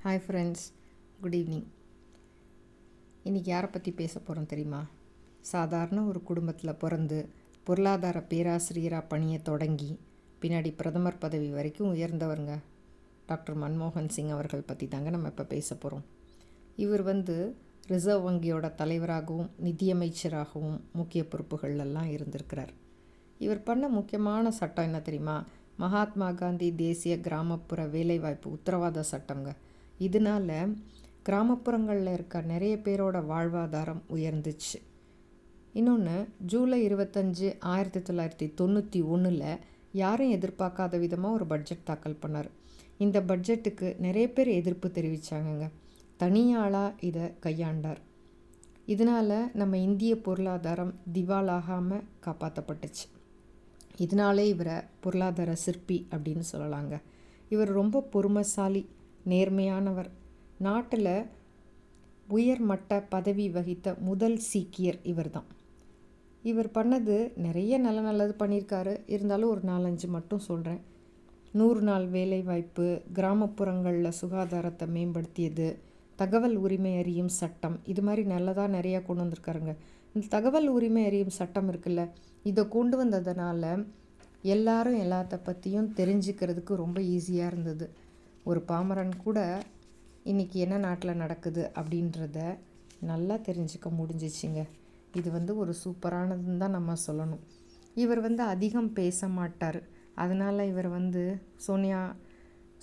Hi friends, good evening. இன்றைக்கி யாரை பற்றி பேச போகிறோம் தெரியுமா? சாதாரண ஒரு குடும்பத்தில் பிறந்து பொருளாதார பேராசிரியராக பணியை தொடங்கி பின்னாடி பிரதமர் பதவி வரைக்கும் உயர்ந்தவருங்க டாக்டர் மன்மோகன் சிங் அவர்கள் பற்றி தாங்க நம்ம இப்போ பேச போகிறோம். இவர் ரிசர்வ் வங்கியோட தலைவராகவும் நிதியமைச்சராகவும் முக்கிய பொறுப்புகளெல்லாம் இருந்திருக்கிறார். இவர் பண்ண முக்கியமான சட்டம் என்ன தெரியுமா? மகாத்மா காந்தி தேசிய கிராமப்புற வேலைவாய்ப்பு உத்தரவாத சட்டங்க. இதனால் கிராமப்புறங்களில் இருக்க நிறைய பேரோட வாழ்வாதாரம் உயர்ந்துச்சு. இன்னொன்று, ஜூலை 25, 1991 யாரும் எதிர்பார்க்காத விதமாக ஒரு பட்ஜெட் தாக்கல் பண்ணார். இந்த பட்ஜெட்டுக்கு நிறைய பேர் எதிர்ப்பு தெரிவித்தாங்கங்க. தனியாளாக இதை கையாண்டார். இதனால் நம்ம இந்திய பொருளாதாரம் திவாலாகாமல் காப்பாற்றப்பட்டுச்சு. இதனாலே இவரை பொருளாதார சிற்பி அப்படின்னு சொல்லலாங்க. இவர் ரொம்ப பொறுமைசாலி, நேர்மையானவர். நாட்டில் உயர்மட்ட பதவி வகித்த முதல் சீக்கியர் இவர் தான். இவர் பண்ணது நிறைய நல்லது பண்ணியிருக்காரு. இருந்தாலும் ஒரு 4-5 மட்டும் சொல்கிறேன். 100 நாள் வேலைவாய்ப்பு, கிராமப்புறங்களில் சுகாதாரத்தை மேம்படுத்தியது, தகவல் உரிமை அறியும் சட்டம், இது மாதிரி நல்லதாக நிறையா கொண்டு வந்திருக்காருங்க. இந்த தகவல் உரிமை அறியும் சட்டம் இருக்குல்ல, இதை கொண்டு வந்ததுனால எல்லாரும் எல்லாத்த பற்றியும் தெரிஞ்சுக்கிறதுக்கு ரொம்ப ஈஸியாக இருந்தது. ஒரு பாமரன் கூட இன்றைக்கி என்ன நாட்டில் நடக்குது அப்படின்றத நல்லா தெரிஞ்சுக்க முடிஞ்சிச்சிங்க. இது ஒரு சூப்பரானதுன்னு தான் நம்ம சொல்லணும். இவர் அதிகம் பேச மாட்டார். அதனால் இவர் சோனியா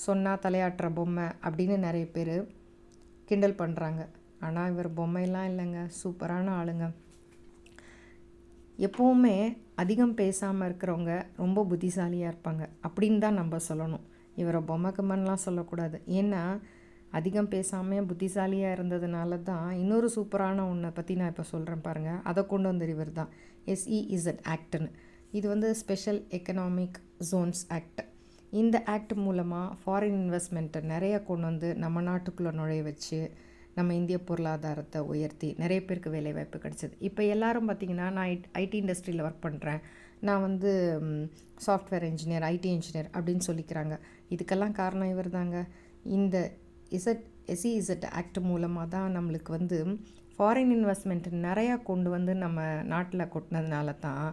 சொன்னால் தலையாட்டுற பொம்மை அப்படின்னு நிறைய பேர் கிண்டல் பண்ணுறாங்க. ஆனால் இவர் பொம்மையெல்லாம் இல்லைங்க, சூப்பரான ஆளுங்க. எப்போவுமே அதிகம் பேசாமல் இருக்கிறவங்க ரொம்ப புத்திசாலியாக இருப்பாங்க அப்படின்னு தான் நம்ம சொல்லணும். இவரை பொம்மைக்கம்மன்லாம் சொல்லக்கூடாது. ஏன்னா அதிகம் பேசாமல் புத்திசாலியாக இருந்ததுனால தான் இன்னொரு சூப்பரான ஒன்றை பற்றி நான் இப்போ சொல்கிறேன் பாருங்கள். அதை கொண்டு வந்த இவர் தான் SEZ ஆக்ட்னு. இது ஸ்பெஷல் எக்கனாமிக் ஜோன்ஸ் ஆக்ட். இந்த ஆக்ட் மூலமாக ஃபாரின் இன்வெஸ்ட்மெண்ட்டை நிறைய கொண்டு வந்து நம்ம நாட்டுக்குள்ளே நுழைய வச்சு நம்ம இந்திய பொருளாதாரத்தை உயர்த்தி நிறைய பேருக்கு வேலைவாய்ப்பு கிடச்சிது. இப்போ எல்லோரும் பார்த்திங்கன்னா, நான் ஐடி இண்டஸ்ட்ரியில் ஒர்க் பண்ணுறேன், நான் சாஃப்ட்வேர் இன்ஜினியர், ஐடி இன்ஜினியர் அப்படின்னு சொல்லிக்கிறாங்க. இதுக்கெல்லாம் காரணம் இவர் தாங்க. இந்த SEZ ஆக்ட் மூலமாக தான் நம்மளுக்கு ஃபாரின் இன்வெஸ்ட்மெண்ட் நிறையா கொண்டு வந்து நம்ம நாட்டில் கொட்டினதுனால தான்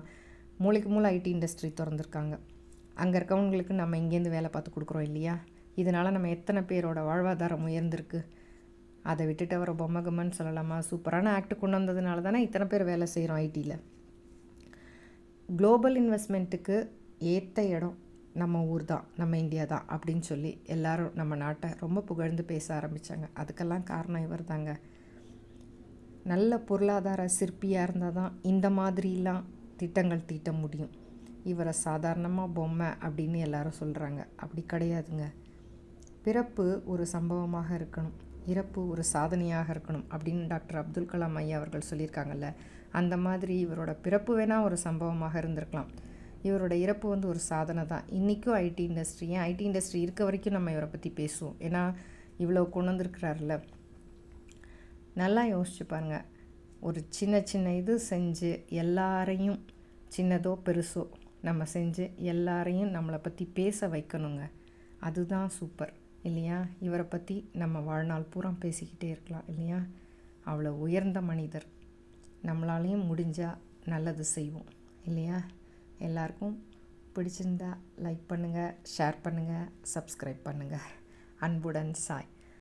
மூளைக்கு மூளை ஐடி இண்டஸ்ட்ரி திறந்துருக்காங்க. அங்கே இருக்கவங்களுக்கு நம்ம இங்கேருந்து வேலை பார்த்து கொடுக்குறோம் இல்லையா? இதனால் நம்ம எத்தனை பேரோட வாழ்வாதாரம் உயர்ந்திருக்கு. அதை விட்டுட்டு அவரை பொம்மகம்மன்னு சொல்லலாமா? சூப்பரான ஆக்ட் கொண்டு வந்ததுனால தானே இத்தனை பேர் வேலை செய்கிறோம் ஐடியில். குளோபல் இன்வெஸ்ட்மெண்ட்டுக்கு ஏற்ற இடம் நம்ம ஊர் தான், நம்ம இந்தியா தான் அப்படின்னு சொல்லி எல்லோரும் நம்ம நாட்டை ரொம்ப புகழ்ந்து பேச ஆரம்பித்தாங்க. அதுக்கெல்லாம் காரணம் இவர் தாங்க. நல்ல பொருளாதார சிற்பியாக இருந்தால் தான் இந்த மாதிரிலாம் திட்டங்கள் தீட்ட முடியும். இவரை சாதாரணமாக பொம்மை அப்படின்னு எல்லாரும் சொல்கிறாங்க. அப்படி கிடையாதுங்க. பிறப்பு ஒரு சம்பவமாக இருக்கணும், இறப்பு ஒரு சாதனையாக இருக்கணும் அப்படின்னு டாக்டர் அப்துல் கலாம் ஐயா அவர்கள் சொல்லியிருக்காங்கல்ல. அந்த மாதிரி இவரோட பிறப்பு வேணால் ஒரு சம்பவமாக இருந்திருக்கலாம். இவரோட இறப்பு ஒரு சாதனை தான். இன்றைக்கும் ஐடி இண்டஸ்ட்ரி இருக்க வரைக்கும் நம்ம இவரை பற்றி பேசுவோம். ஏன்னா இவ்வளோ கொண்டு வந்திருக்கிறார்ல. நல்லா யோசிச்சு பாருங்கள். ஒரு சின்ன இது செஞ்சு எல்லாரையும், சின்னதோ பெருசோ நம்ம செஞ்சு எல்லாரையும் நம்மளை பற்றி பேச வைக்கணுங்க. அதுதான் சூப்பர் இல்லையா? இவரை பற்றி நம்ம வாழ்நாள் பூரா பேசிக்கிட்டே இருக்கலாம் இல்லையா? அவ்வளோ உயர்ந்த மனிதர். நம்மளாலையும் முடிஞ்சால் நல்லது செய்வோம் இல்லையா? எல்லாருக்கும் பிடிச்சிருந்தா லைக் பண்ணுங்கள், ஷேர் பண்ணுங்கள், சப்ஸ்கிரைப் பண்ணுங்கள். அன்புடன் சாய்.